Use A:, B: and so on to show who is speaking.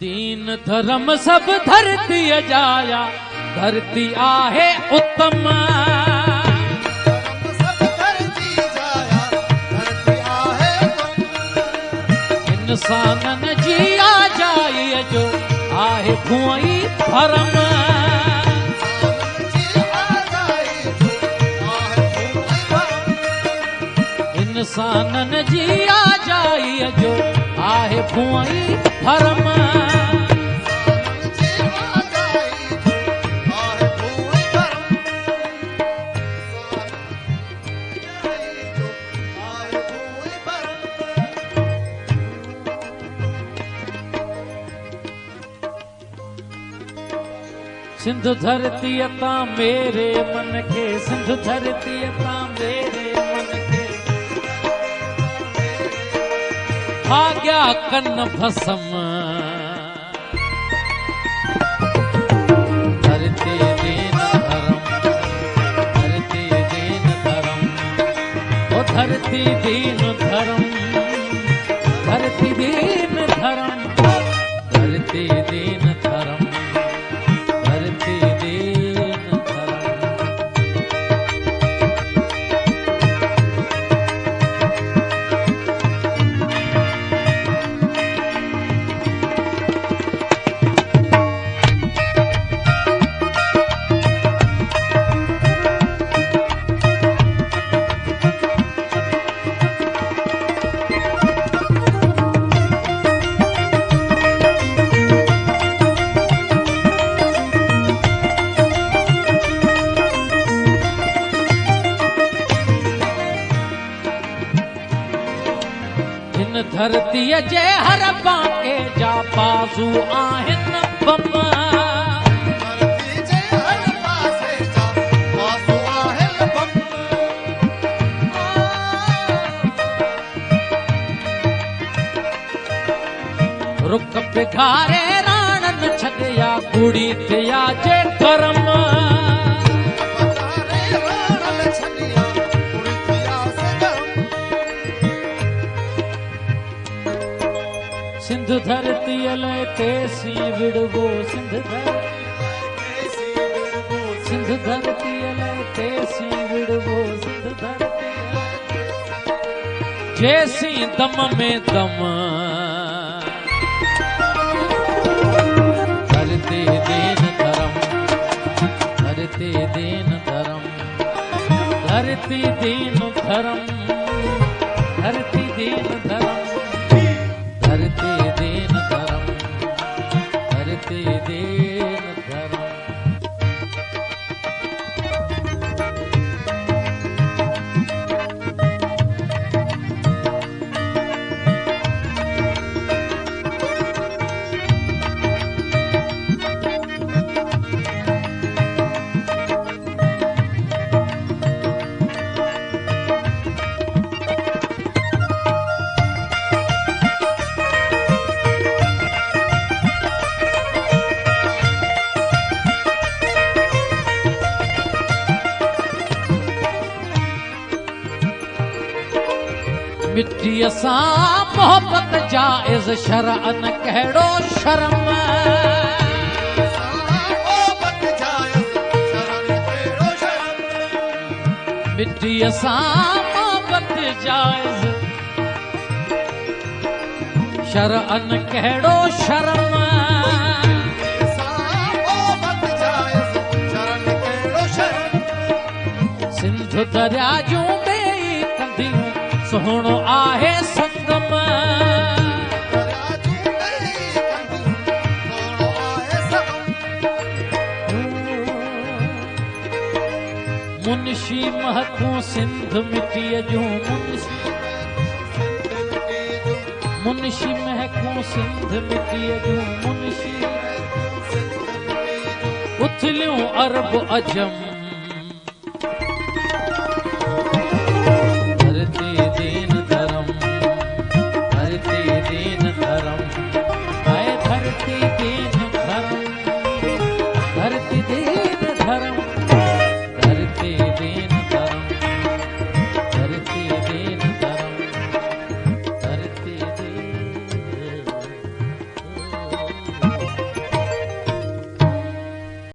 A: दीन धर्म सब धरती जाया, धरती आहे उत्तम। इंसानन जी आ जाए जो आहे भुई धर्म। इंसानन जी आ जाए जो आहे भुई धर्म। सिंध धरती ता मेरे मन के, सिंध धरती ता मेरे मन के, भाग्या कन्न भसम। धरती दीन धर्म, धरती दीन धर्म, ओ धरती दीन धर्म, धरती दीन धर्म, धरती दीन धर्म, धरती दीन धर्म। धरती जे हर बाके जा बाज़ू आहिन बम। धरती जे हर पासे जा बाज़ू आहिन बम। रुक बिगारे राणन छॾिया गुड़ी थिया जे करम। सिंध धरती लय तेसी विड़वो, सिंध धरती लय तेसी विड़वो, सिंध धरती जैसी दम में दम। धरती दीन धर्म, धरती दीन धर्म, धरती दीन धर्म, धरती दीन धर्म, धरती दीन धर्म, धरती दीन धर्म। मिट्टी सा मोहब्बत जायज़ शरअन कहिड़ो शर्म। मिट्टी सा मोहब्बत जायज़ शरअन कहिड़ो शर्म। सिंध दरिया जूं ॿेई कंदियूं सोहणो आहे संगम। मुंशी महकूं सिंध मिट्टीअ जूं, मुंशी महकूं सिंध मिट्टीअ जूं, मुंशी उथलियूं अरब अजम।